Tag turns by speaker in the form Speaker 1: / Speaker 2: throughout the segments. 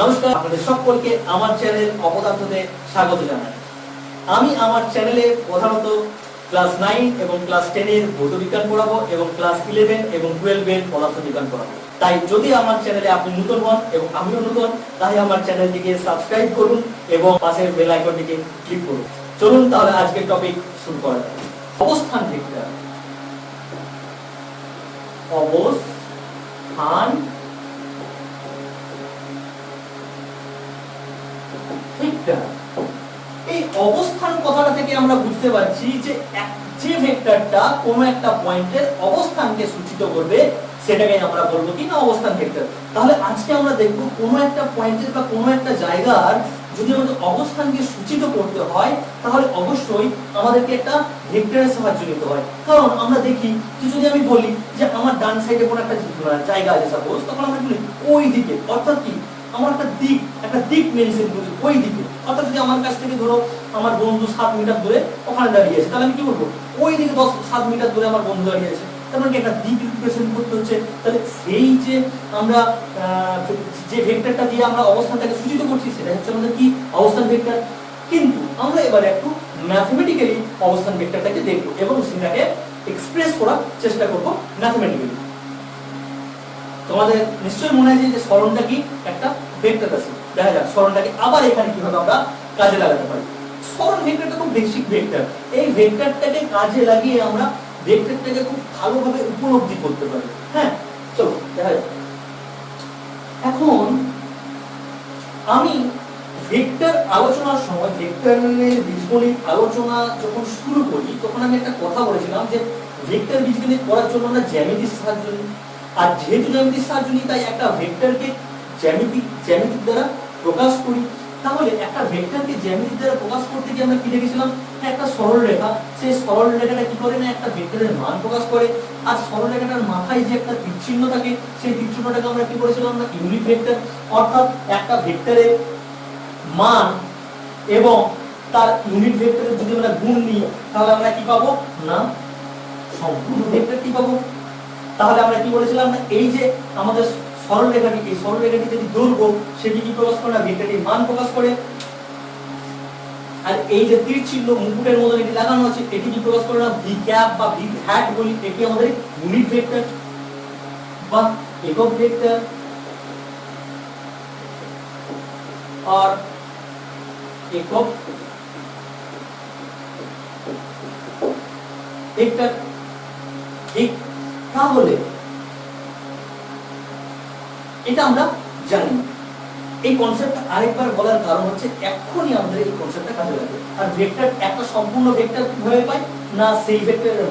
Speaker 1: নমস্কার, আপনাদের সকলকে আমার চ্যানেল অপদার্থতে স্বাগত জানাই। আমি আমার চ্যানেলে প্রধানত ক্লাস 9 এবং ক্লাস 10 এর ভৌত বিজ্ঞান পড়াবো এবং ক্লাস 11 এবং 12 এর পদার্থ বিজ্ঞান পড়াবো। তাই যদি আমার চ্যানেলে আপনি নতুন হন এবং আমিও নতুন, তাই আমার চ্যানেলটিকে সাবস্ক্রাইব করুন এবং পাশের বেল আইকনটিকে ক্লিক করুন। চলুন তাহলে আজকের টপিক শুরু করা যাক। অবস্থান ভেক্টর। অবস্থান ভেক্টর। এই অবস্থান কথাটা থেকে আমরা বুঝতে পারছি যে যে ভেক্টরটা কোনো একটা পয়েন্টের অবস্থানকে সূচিত করবে সেটাকে আমরা বলবো কি না অবস্থান ভেক্টর। তাহলে আজকে আমরা দেখব কোনো একটা পয়েন্টের বা কোনো একটা জায়গার যদি আমাদের অবস্থানকে সূচিত করতে হয় তাহলে অবশ্যই আমাদেরকে একটা ভেক্টরের সাহায্য নিতে হয়। কারণ আমরা দেখি যে যদি আমি বলি যে আমার ডান সাইডে কোনো একটা জায়গা আছে সাপোজ, তখন আমরা বলি ওই দিকে, অর্থাৎ কি আমার একটা দিক মেনশন করি ওই দিকে। অর্থাৎ যদি আমার কাছ থেকে ধরো আমার বন্ধু 7 মিটার দূরে ওখানে দাঁড়িয়ে আছে, তাহলে আমি কি বলবো ওই দিকে 7 মিটার দূরে আমার বন্ধু দাঁড়িয়ে আছে। তার মানে একটা দিক রিপ্রেজেন্ট করতে হচ্ছে। তাহলে সেই যে আমরা যে ভেক্টরটা দিয়ে আমরা অবস্থানটাকে সূচিত করছি সেটা হচ্ছে আমাদের কি অবস্থান ভেক্টর। কিন্তু আমরা এবারে একটু ম্যাথমেটিক্যালি অবস্থান ভেক্টরটাকে দেখব এবং সেটাকে এক্সপ্রেস করার চেষ্টা করব ম্যাথমেটিক্যালি। তোমাদের নিশ্চয়ই মনে আছে যে সরণটা কি একটা ভেক্টর আছে। দেখা যাক সরণটাকে আবার এখানে কিভাবে আমরা কাজে লাগাতে পারি। সরণ ভেক্টরটা খুব বেসিক ভেক্টর। এই ভেক্টরটাকে কাজে লাগিয়ে আমরা ভেক্টরটাকে খুব ভালোভাবে উপলব্ধি করতে পারি। হ্যাঁ, চলো দেখা যাক। এখন আমি ভেক্টর আলোচনার সময় ভেক্টরের বীজগণিত আলোচনা যখন শুরু করি তখন আমি একটা কথা বলেছিলাম যে ভেক্টর বীজগণিত করার জন্য আমরা জ্যামিতির সাহায্য নিই। আর যেহেতু জ্যামিতির সাহায্য নিই তাই একটা ভেক্টরকে জ্যামিতিক দ্বারা প্রকাশ করি। তাহলে একটা ভেক্টরকে জ্যামিতিক দ্বারা প্রকাশ করতে গিয়ে আমরা কি দেখেছিলাম, একটা সরলরেখা, সেই সরলরেখাটা কি করে না একটা ভেক্টরের মান প্রকাশ করে। আর সরলরেখাটার মাথায় যে একটা তীরচিহ্ন থাকে সেই তীরচিহ্নটাকে আমরা কি করেছিলাম না ইউনিট ভেক্টর। অর্থাৎ একটা ভেক্টরের মান এবং তার ইউনিট ভেক্টরের যদি আমরা গুণ নিই তাহলে আমরা কি পাবো না সম্পূর্ণ ভেক্টরটি পাবো। তাহলে আমরা কি বলেছিলাম না এই যে আমাদের সরলরেখাটি, এই সরলরেখাটি যদি দৈর্ঘ্য সেটি কি প্রকাশ করে না ভেক্টরটির মান প্রকাশ করে। আর এই যে তীর চিহ্ন মুকুটের মতো এটি লাগানো আছে এটি কি প্রকাশ করে না ভি ক্যাপ বা ভি হ্যাট বলি, এটি আমাদের ইউনিট ভেক্টর বা একক ভেক্টর। আর একক ভেক্টর। ঠিক, তাহলে এটা আমরা জানি। এই কনসেপ্টটা আরেকবার বলার কারণ হচ্ছে এখনই আমাদের এই কনসেপ্টটা কাজে লাগে। আর ভেক্টর একটা সম্পূর্ণ ভেক্টর কিভাবে পাই না সেই ভেক্টরের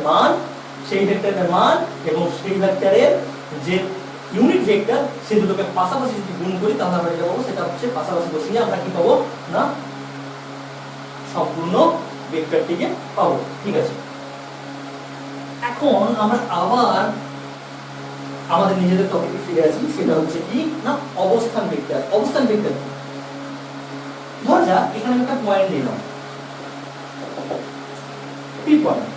Speaker 1: মান এবং সেই ভেক্টরের যে ইউনিট ভেক্টর সেই দুটোকে পাশাপাশি যদি গুণ করি তাহলে আমরা যেটা পাবো সেটা হচ্ছে পাশাপাশি বসিয়ে আমরা কি পাবো না সম্পূর্ণ ভেক্টরটিকে পাবো। ঠিক আছে, এখন আমরা আবার আমাদের নিজেদের টপিকে ফিরে আসি। সেটা হচ্ছে কি না অবস্থান ভেক্টর। অবস্থান ভেক্টর ধর যা এখানে একটা পয়েন্ট নিলাম পি পয়েন্ট।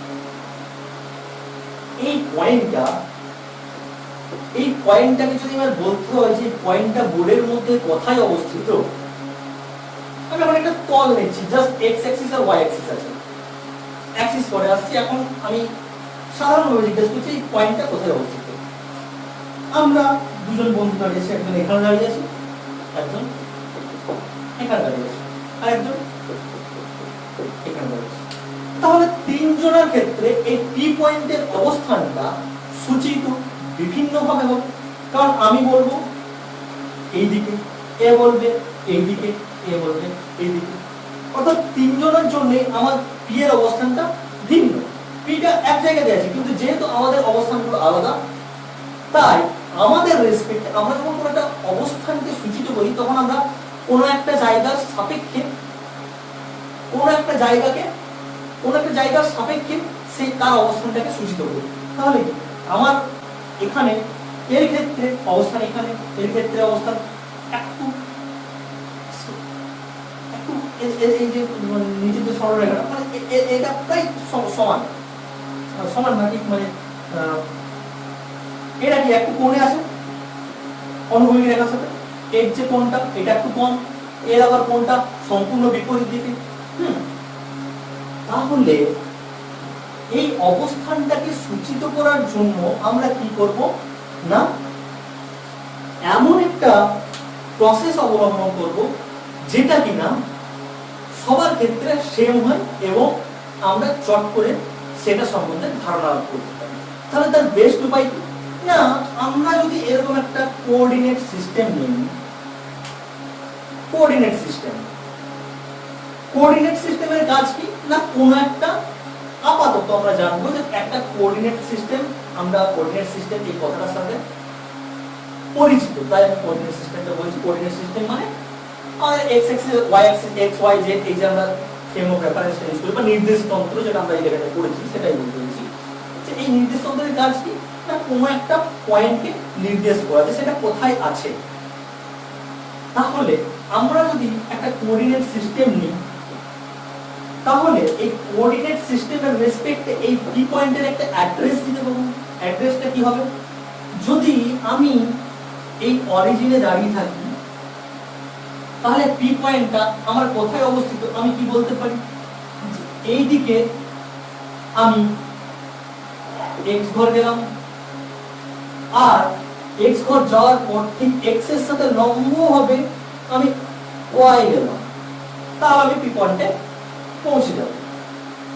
Speaker 1: এই পয়েন্টটাকে যদি আমার বলতে হয় যে পয়েন্টটা বোর্ডের মধ্যে কোথায় অবস্থিত, আমি এখন একটা তল নিচ্ছি, জাস্ট এক্স অ্যাক্সিস আর ওয়াই অ্যাক্সিস আছে, অ্যাক্সিস পরে আসছে। এখন আমি সাধারণভাবে জিজ্ঞেস করছি এই পয়েন্টটা কোথায় অবস্থিত। আমরা দুজন বন্ধু দাঁড়িয়ে আছি, একজন এখানে দাঁড়িয়ে আছে, একজন এখানে দাঁড়িয়ে আছে, আর একজন এখানে দাঁড়িয়ে আছে। তাহলে তিনজনের ক্ষেত্রে এই পি পয়েন্টের অবস্থানটা সূচিত বিভিন্ন ভাবে হবে। কারণ আমি বলবো এই দিকে, এ বলবে এই দিকে, এ বলবে এই দিকে। অর্থাৎ তিনজনের জন্য আমার পি এর অবস্থানটা ভিন্ন। পিটা এক জায়গাতে আছে কিন্তু যেহেতু আমাদের অবস্থানগুলো আলাদা তাই আমাদের রেসপেক্টে আমরা যখন কোনো একটা অবস্থানকে সূচিত করি তখন আমরা কোনো একটা জায়গার সাপেক্ষে সেই তার অবস্থানটাকে সূচিত করি। তাহলে আমার এখানে এর ক্ষেত্রে অবস্থান এখানে, এর ক্ষেত্রে অবস্থান একটু এই যে নিচের যে সরলরেখাটা মানে এটা প্রায় সমান না ঠিক মানে এটা কি একটু কোণে আছে অনুভূমিক রেখার সাথে। এর যে কোণটা এটা একটু কম, এর আবার কোণটা সম্পূর্ণ বিপরীত দিকে। তাহলে এই অবস্থানটাকে সূচিত করার জন্য আমরা কি করব না এমন একটা প্রসেস অবলম্বন করব যেটা কিনা সবার ক্ষেত্রে সেম হয় এবং আমরা চট করে সেটা সম্বন্ধে ধারণা করতে পারি। তাহলে তার বেস্ট উপায় কি না আমরা যদি এরকম একটা কোঅর্ডিনেট সিস্টেম নিই, কোঅর্ডিনেট সিস্টেমের কাজ কি না কোনো একটা আপাতত আমরা জানবো যে একটা কোঅর্ডিনেট সিস্টেম, আমরা কোঅর্ডিনেট সিস্টেম এই কথাটার সাথে পরিচিত, তাই আমি কোঅর্ডিনেট সিস্টেমটা বলছি। কোঅর্ডিনেট সিস্টেম মানে আমাদের x Axis y Axis x y z এই যে আমরা ফ্রেম অফ রেফারেন্স ইউজ করি বা নির্দেশ তন্ত্র যেটা আমরা এই জায়গায় পড়েছি সেটাই বলছি যে এই নির্দেশ তন্ত্রের কাজ কি না কোনো একটা পয়েন্টকে নির্দেশ করা যে সেটা কোথায় আছে। তাহলে আমরা যদি একটা কোঅর্ডিনেট সিস্টেম নিই তাহলে এই কোঅর্ডিনেট সিস্টেমের রেসপেক্টে এই পি পয়েন্টের একটা অ্যাড্রেস দিতে পারবো। অ্যাড্রেসটা কি হবে যদি আমি এই অরিজিনে দাঁড়িয়ে থাকি তাহলে পি পয়েন্টটা আমার কোথায় অবস্থিত আমি কি বলতে পারি এই দিকে আমি x ঘর গেলাম আর x ঘর যাওয়ার পর ঠিক x এর সাথে লম্ব হবে আমি y গেলাম, তাহলে আমি পি পয়েন্টে পৌঁছে যাব।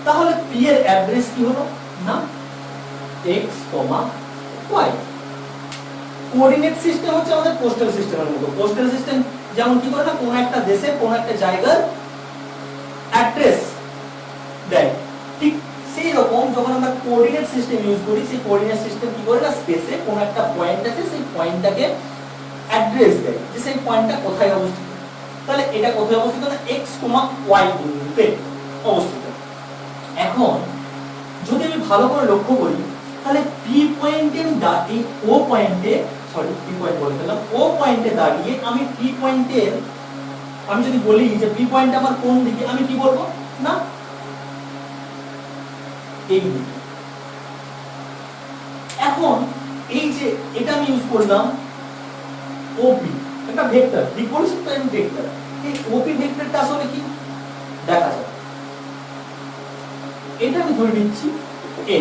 Speaker 1: তাহলে পি এর অ্যাড্রেস কি হলো না x, y। কোঅর্ডিনেট সিস্টেম হচ্ছে আমাদের পোস্টাল সিস্টেমের মতো। পোস্টাল সিস্টেম যেমন কি করে না কোন একটা দেশে কোন একটা জায়গার অ্যাড্রেস দেয়, ঠিক সেই রকম যখন আমরা কোঅর্ডিনেট সিস্টেম ইউজ করি সেই কোঅর্ডিনেট সিস্টেম কি করে না স্পেসে কোন একটা পয়েন্ট আছে সেই পয়েন্টটাকে অ্যাড্রেস দেয় যে সেই পয়েন্টটা কোথায় অবস্থিত। তাহলে এটা কোথায় অবস্থিত না x, y বিন্দুতে অবস্থিত। এখন যদি আমি ভালো করে লক্ষ্য করি তাহলে পি পয়েন্টের এই ও পয়েন্টে পি পয়েন্ট বলে ফেললাম ও পয়েন্টে দাঁড়িয়ে আমি পি পয়েন্টের আমি যদি বলি যে পি পয়েন্ট আমার কোন দিকে আমি কি বলবো না এই দিকে। এখন এই যে এটা আমি ইউজ করলাম ওপি একটা ভেক্টর রিপোর্সিভ টাইম ভেক্টর। এই ওপি ভেক্টরটা আসলে কি দেখা যায় এটা আমি ধরে নিচ্ছি এ।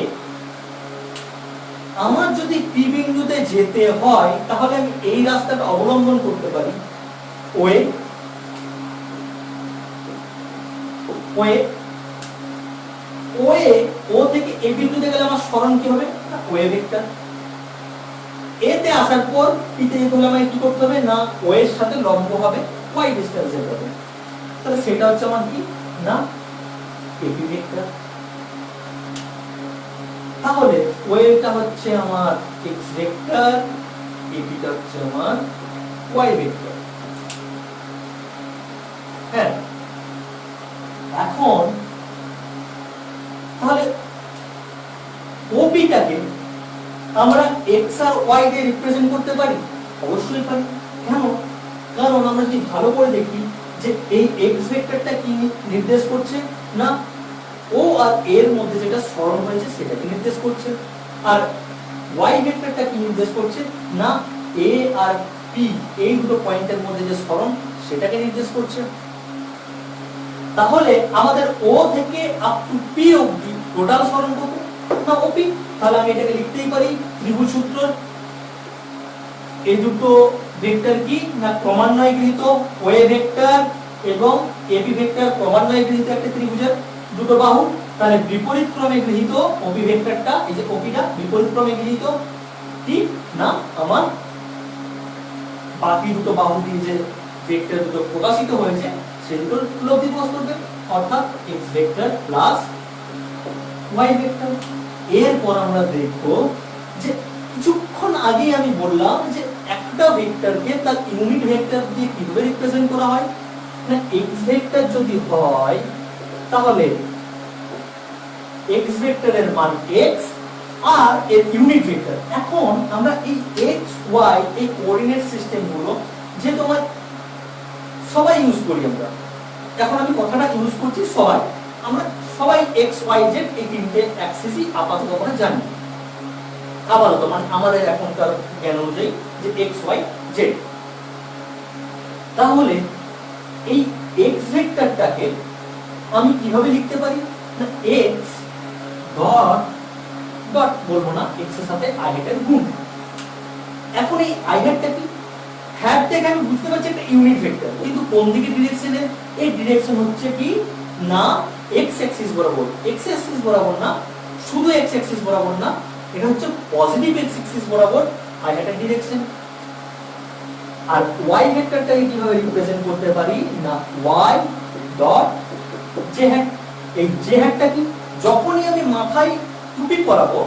Speaker 1: আমার যদি পি বিন্দুতে যেতে হয় তাহলে আমি এই রাস্তাটা অবলম্বন করতে পারি ওয়ে ওয়ে ওয়ে ও থেকে এ বিন্দুতে গেলে আমার সরণ কি হবে না ওয়ে ভেক্টর। এতে আসার পর পিতে যেতে হলে আমাকে কি করতে হবে না ও এর সাথে লম্ব হবে y ডিসটেন্স যেতে হবে। তাহলে সেটা হচ্ছে আমার কি না এপি ভেক্টর। তাহলে ওয়েটা হচ্ছে আমার x ভেক্টর, এপিটা হচ্ছে আমার y ভেক্টর। হ্যাঁ এখন তাহলে ওপিটাকে আমরা x আর y দিয়ে রিপ্রেজেন্ট করতে পারি অবশ্যই পারি। কেন কারণ আমরা যদি ভালো করে দেখি যে এই x ভেক্টরটা কি নির্দেশ করছে না ও আর এর মধ্যে যেটা সরণ হয়েছে সেটাকে নির্দেশ করছে, আর y ভেক্টরটা কি নির্দেশ করছে না a আর p এই দুটো পয়েন্টের মধ্যে যে সরণ সেটাকে নির্দেশ করছে। তাহলে আমাদের ও থেকে আপ টু p অবধি টোটাল সরণ কত না OP। তাহলে আমি এটাকে লিখতেই পারি ত্রিভুজ সূত্র এই দুটো ভেক্টর কি না ক্রমান্বয়ে গৃহীত ওয়ে ভেক্টর এবং এপি ভেক্টর ক্রমান্বয়ে গৃহীত একটা ত্রিভুজের দুটো বাহু। তাহলে বিপরীত ক্রমে গৃহীত ওপি ভেক্টরটা এই যে ওপিটা বিপরীত ক্রমে গৃহীত কি না আমার বাকি দুটো বাহু দিয়ে যে ভেক্টর দুটো প্রকাশিত হয়েছে সেই দুটোর লব্ধি প্রকাশ করবে অর্থাৎ x vector plus y vector. এরপর আমরা দেখব যে কিছুক্ষণ আগে আমি বললাম যে একটা ভেক্টরকে তার ইউনিট ভেক্টর দিয়ে কিভাবে রিপ্রেজেন্ট করা হয় না x ভেক্টর যদি হয় তাহলে x ভেক্টরের মান x আর এর ইউনিট ভেক্টর। এখন আমরা এই x y এই কোঅর্ডিনেট সিস্টেমগুলো যে তোমার সবাই ইউজ করি আমরা, এখন আমি কথাটা ইউজ করছি সবাই, আমরা সবাই x y z এই তিনটে অ্যাক্সিসই আপাতত আমরা জানি আপাতত মানে আমাদের এখনকার জ্ঞান অনুযায়ী যে x y z। তাহলে এই x ভেক্টরটাকে আমি কিভাবে লিখতে পারি না x ডট ডট বলবো না, x এর সাথে i হ্যাটের গুণ। এখন এই i হ্যাটটা কি, হ্যাট থেকে আমি বুঝতে পারছি একটা ইউনিট ভেক্টর, কিন্তু কোন দিকে ডিরেকশনে, এই ডিরেকশন হচ্ছে কি না x অ্যাক্সিস বরাবর, x অ্যাক্সিস বরাবর না, শুধু x অ্যাক্সিস বরাবর না, এটা হচ্ছে পজিটিভ x অ্যাক্সিস বরাবর i হ্যাটের ডিরেকশন। আর y ভেক্টরটাকে কিভাবে রিপ্রেজেন্ট করতে পারি না y ডট j হ্যাট। এই j হ্যাটটা কি, যখনই আমি মাথায় টুপি পরাবো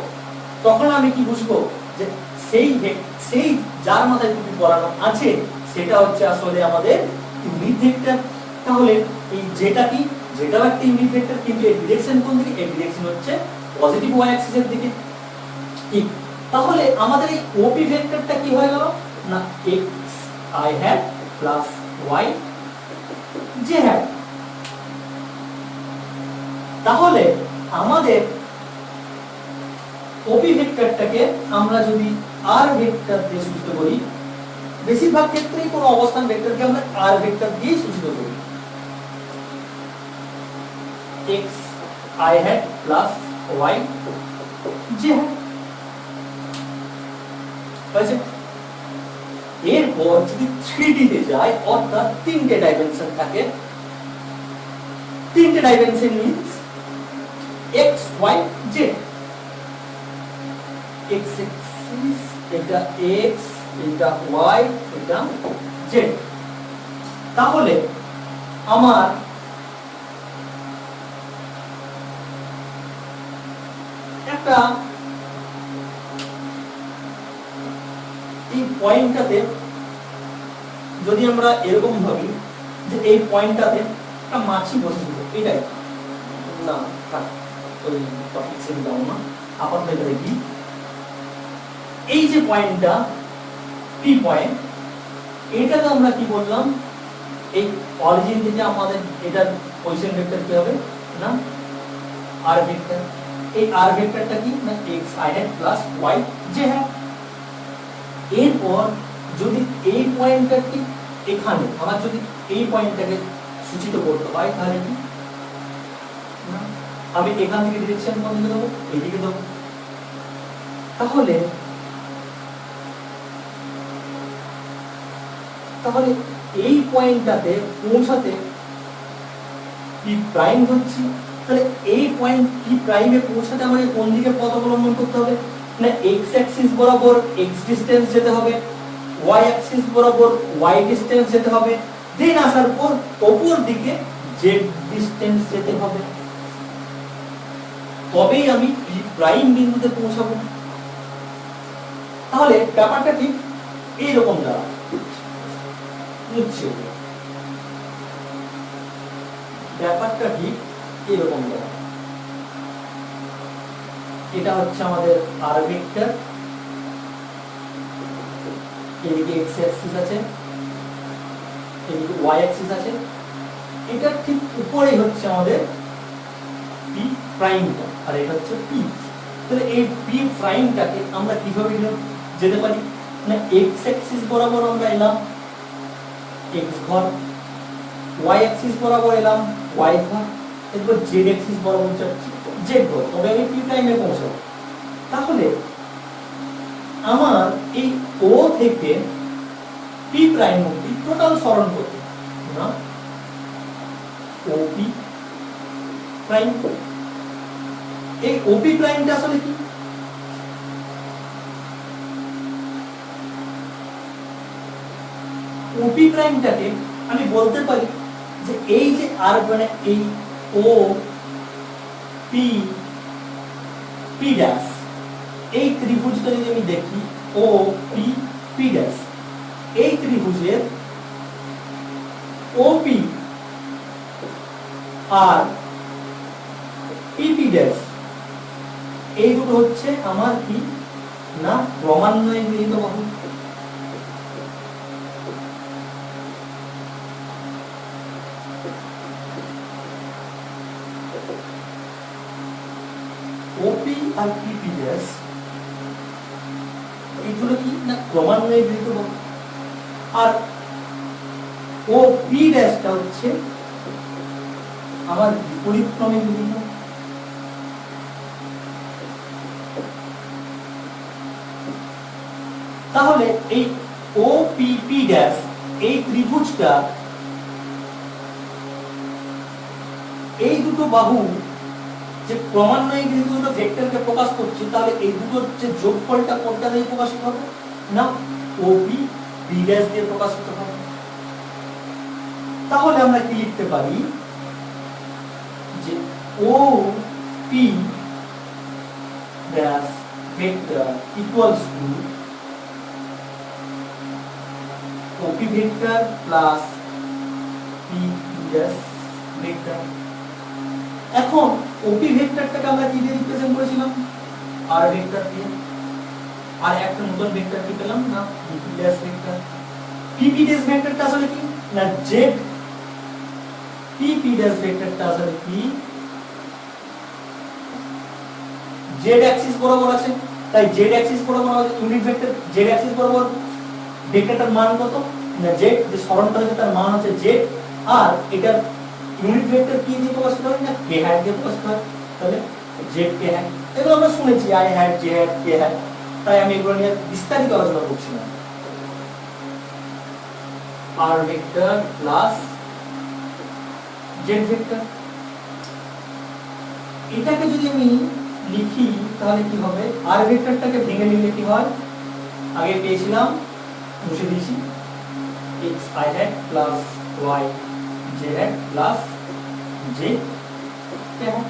Speaker 1: তখন আমি কি বুঝবো যে সেই যার মাথায় টুপি পরানো আছে সেটা হচ্ছে আসলে আমাদের ইউনিট ভেক্টর। তাহলে এই যেটা কি, যেটাও একটা ইউনিট ভেক্টর, কিন্তু এর ডিরেকশন কোন দিকে, এর ডিরেকশন হচ্ছে পজিটিভ y অ্যাক্সিসের দিকে। ঠিক, তাহলে আমাদের এই ওপি ভেক্টরটা কি হয়ে গেল না x i hat plus y j hat। তাহলে আমাদের ওপি ভেক্টরটাকে আমরা যদি r ভেক্টর দিয়ে সূচিত করি, বেশিরভাগ ক্ষেত্রেই কোনো অবস্থান ভেক্টরকে আমরা r ভেক্টর দিয়ে সূচিত করি, x i hat plus y j hat। বুঝেছে? এরপর যদি 3D তে যায়, অর্থাৎ তিনটে ডাইমেনশন থাকে, তিনটে dimension means x y z, x Axis এটা x, এটা y, এটা z। তাহলে আমার একটা এই পয়েন্টটাতে যদি আমরা এরকম ভাবি যে এই পয়েন্টটাতে একটা মাছি বসেছিল, এটাই না থাক ওই টপিক সেটা দাও না, আপাতত এটা দেখি। এই যে পয়েন্টটা পি পয়েন্ট, এটাকে আমরা কি বললাম, এই অরিজিন থেকে আমাদের এটার পজিশন ভেক্টর কি হবে না আর ভেক্টর। এই আর ভেক্টরটা কি না x i hat plus y j hat। এরপর যদি এই পয়েন্টটা কি এখানে আমার যদি এই পয়েন্টটাকে সূচিত করতে হয়, তাহলে কি না আমি এখান থেকে ডিরেকশন কোন দিকে দেবো, এইদিকে দেবো। তাহলে তাহলে এই পয়েন্টটাতে পৌঁছাতে পি প্রাইম হচ্ছে, তাহলে এই পয়েন্ট পি প্রাইমে পৌঁছাতে আমাকে কোন দিকে পথ অবলম্বন করতে হবে না x অ্যাক্সিস বরাবর x ডিসটেন্স যেতে হবে, y অ্যাক্সিস বরাবর y ডিসটেন্স যেতে হবে, দেন আসার পর উপর দিকে z ডিসটেন্স যেতে হবে, তবেই আমি পি প্রাইম বিন্দুতে পৌঁছাবো। তাহলে ব্যাপারটা ঠিক এইরকম দাঁড়ায়, বুঝছো? ব্যাপারটা ঠিক এরকম দাঁড়ায়। এটা হচ্ছে আমাদের আর ভেক্টর, এদিকে x অ্যাক্সিস আছে, এদিকে y অ্যাক্সিস আছে, এটা ঠিক উপরেই হচ্ছে আমাদের p প্রাইমটা, আর এটা হচ্ছে p। তাহলে এই p প্রাইমটাকে আমরা কিভাবে যেতে পারি না x অ্যাক্সিস বরাবর আমরা এলাম x ঘর, y অ্যাক্সিস বরাবর এলাম y ঘর, এরপর z অ্যাক্সিস বরাবর যাচ্ছি z ঘর, তবে আমি p প্রাইমে পৌঁছাবো। তাহলে আমার এই o থেকে p প্রাইম অবধি টোটাল সরণ করতে না op প্রাইম। এই op প্রাইমটা আসলে কি, op প্রাইমটাকে আমি বলতে পারি যে এই যে আর মানে এই o p p ড্যাশ, এই ত্রিভুজটা যদি আমি দেখি o p p ড্যাশ, এই ত্রিভুজের OP আর PP ড্যাশ, এই দুটো হচ্ছে আমার কি না ক্রমান্বয়ে গৃহীত বাহু। OP আর PP ড্যাশ এইগুলো কি না ক্রমান্বয়ে গৃহীত বাহু। আর ও পি ড্যাশটা হচ্ছে আমার বিপরীত ক্রমে বিভিন্ন। তাহলে এই ও পি পি ড্যাশ এই ত্রিভুজটা এই দুটো বাহু যে ক্রমান্বয়ে কিন্তু দুটো ভেক্টরকে প্রকাশ করছে, তাহলে এই দুটোর যে যোগফলটা কোনটা দিয়ে প্রকাশিত হবে না ওপি বি ড্যাশ দিয়ে প্রকাশিত হবে। তাহলে আমরা কি লিখতে পারি যে O P dash vector equals to OP vector plus P dash vector. এখন ওপি ভেক্টরটাকে আমরা কি দিয়ে রিপ্রেজেন্ট করেছিলাম আর ভেক্টর দিয়ে, আর একটা নতুন ভেক্টর কি পেলাম না পিপি ড্যাশ ভেক্টর। পিপি ড্যাশ ভেক্টরটা আসলে কি না জেড, পিপি ড্যাশ ভেক্টরটা আসলে কি জেড অ্যাক্সিস বরাবর আছে, তাই জেড অ্যাক্সিস বরাবর আছে ইউনিট ভেক্টর জেড অ্যাক্সিস বরাবর ভেক্টরটার মান কত না জেড, যে সরণটা আছে তার মান হচ্ছে জেড, আর এটার ইউনিট ভেক্টর কি দিয়ে প্রকাশিত হয় না কে হ্যাট দিয়ে প্রকাশিত হয়, তাহলে জেড কে হ্যাট। এগুলো আমরা শুনেছি I hat J hat K hat, তাই আমি এগুলো নিয়ে বিস্তারিত আলোচনা করছি না। আর ভেক্টর প্লাস জেড ভেক্টর, এটাকে যদি আমি লিখি তাহলে কি হবে আর ভেক্টরটাকে ভেঙে নিলে কি হয় আগে পেয়েছিলাম মুছে দিয়েছি X I hat plus Y J hat plus J K hat.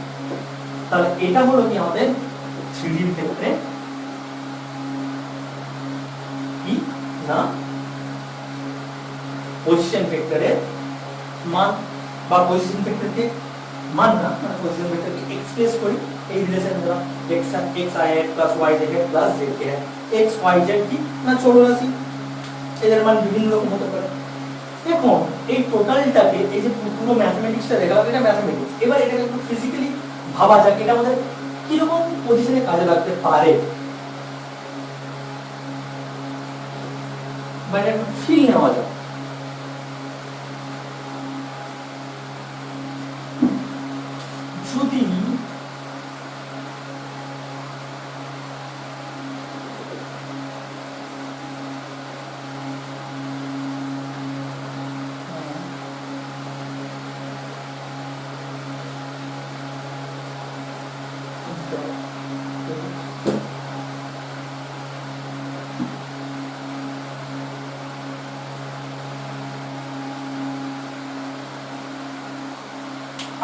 Speaker 1: তাহলে এটা হলো কি আমাদের 3D এর ক্ষেত্রে কি না পজিশন ভেক্টরের মান বা পজিশন ভেক্টরকে মান না মানে পজিশন ভেক্টরকে এক্সপ্রেস করি এই রিলেশন দ্বারা x i hat plus y z hat plus z k hat। x y z কি না চলরাশি, এদের মান বিভিন্ন রকম হতে পারে। এখন এই টোটালটাকে এই যে পুরো ম্যাথমেটিক্সটা দেখালাম এটা ম্যাথমেটিক্স, এবার এটাকে একটু ফিজিক্যালি ভাবা যাক এটা আমাদের কি রকম পজিশনে কাজে লাগতে পারে বা এটা একটু ফিল নেওয়া যাক। যদি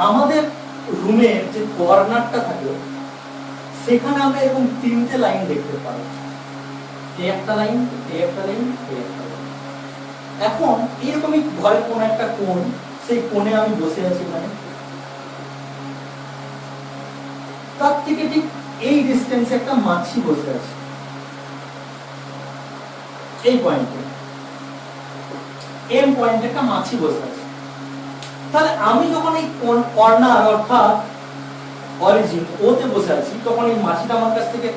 Speaker 1: আমাদের রুমের যে কর্নারটা থাকে সেখানে আমরা এরকম তিনটে লাইন দেখতে পাই, এই একটা লাইন এই একটা লাইন এই একটা লাইন। এখন এরকমই ঘরের কোন একটা কোণ, সেই কোণে আমি বসে আছি মানে তার থেকে ঠিক এই ডিসটেন্সে একটা মাছি বসে আছে এই পয়েন্টে, এম পয়েন্টে একটা মাছি বসে আছে। তাহলে আমি যখন এই কর্নার অর্থাৎ অরিজিন ওতে বসে আছি তখন এই মাছিটা আমার কাছ থেকে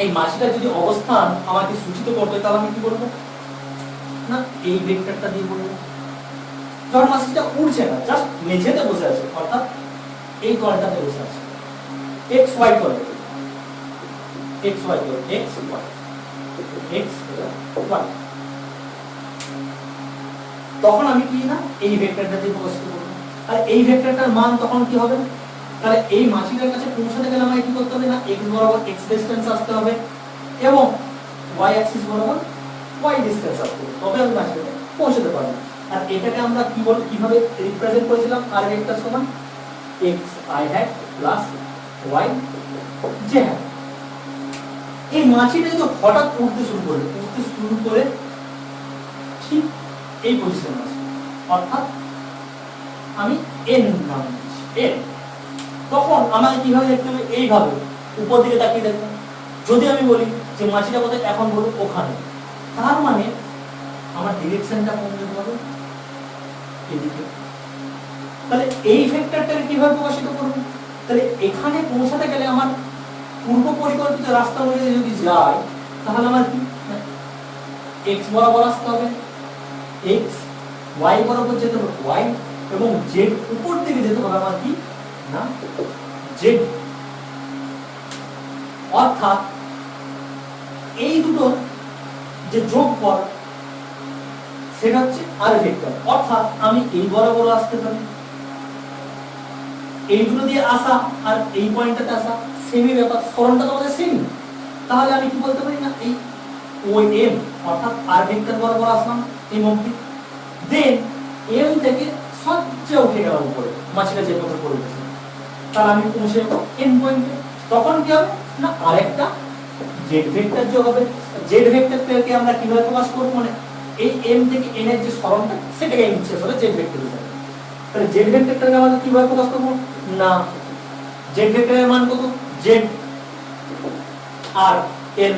Speaker 1: এই মাছিটা যদি অবস্থান আমাকে সূচিত করতে তাহলে আমি কি করব না এই ভেক্টরটা দিয়ে বলবো। যখন মাছিটা উড়ছে না জাস্ট মেঝেতে বসে আছে অর্থাৎ এই কর্নারটাতে বসে আছে x y করে x y করে x y x y, তখন আমি কি না এই ভেক্টরটা দিয়ে প্রকাশ করব। আর এই ভেক্টরটার মান তখন কি হবে তাহলে এই মাছিটার কাছে পৌঁছাতে গেলে আমাকে কি করতে হবে না x বরাবর x ডিসটেন্স আসতে হবে এবং y অ্যাক্সিস বরাবর y ডিসটেন্স আসতে হবে, তবে আমি মাছিটাতে পৌঁছাতে পারবো। আর এটাকে আমরা কি বল কিভাবে রিপ্রেজেন্ট করেছিলাম আর ভেক্টর সমান x i hat plus y j hat। এই মাছিটা যদি হঠাৎ উঠতে শুরু করে ঠিক এই পজিশনে আছে অর্থাৎ আমি n নাম দিচ্ছি n, তখন আমাকে কিভাবে দেখতে হবে এইভাবে উপর দিকে তাকিয়ে দেখব। যদি আমি বলি যে মাছিটা কোথায় এখন বলবো ওখানে, তার মানে আমার ডিরেকশনটা কোন দিকে হবে এদিকে। তাহলে এই ভেক্টরটাকে কিভাবে প্রকাশিত করব তাহলে এখানে পৌঁছাতে গেলে আমার পূর্ব পরিকল্পিত রাস্তা অনুযায়ী যদি যাই তাহলে আমার কি x বরাবর আসতে হবে x y বরাবর যেতে হবে y এবং z উপর দিকে যেতে হবে আমার কি না z, অর্থাৎ এই দুটোর যে যোগফল সেটা হচ্ছে আর ভেক্টর। অর্থাৎ আমি এই বরাবর আসতে পারি, এই দুটো দিয়ে আসা আর এই পয়েন্টটাতে আসা সেমই ব্যাপার, সরণটা তো আমাদের সেমই। তাহলে আমি কি বলতে পারি না এই ওই এম অর্থাৎ আর ভেক্টর বরাবর আসলাম এই মুখটি, দেন এম থেকে সজ্জা উঠে গেলাম উপরে, মাঝখানে যে কথা পড়ে গেছে, তাহলে আমি পৌঁছে যাবো এন পয়েন্টে। তখন কি হবে না আরেকটা জেড ভেক্টর যোগ হবে। জেড ভেক্টরকে আমরা কিভাবে প্রকাশ করব, মানে এই এম থেকে এন এর যে সরণটা সেটাকে নিচ্ছে আসলে জেড ভেক্টর হিসেবে। তাহলে জেড ভেক্টরটাকে আমরা কিভাবে প্রকাশ করব না জেড ভেক্টরের মান কত জেড, আর এর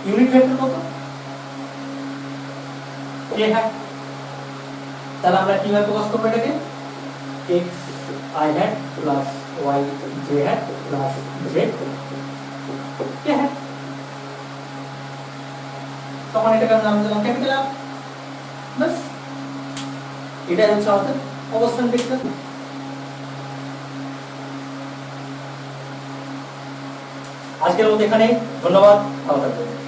Speaker 1: ইউনিট ভেক্টর কত এ হ্যাট। তাহলে আমরা কিভাবে প্রকাশ করব এটাকে x i hat plus y j hat plus z k hat। তখন এটাকে আমরা নাম দিলাম ক্যাপিটাল আর। বাস এটাই হচ্ছে আমাদের অবস্থান ভেক্টর। আজকের মতো এখানে, ধন্যবাদ, ভালো থাকবেন।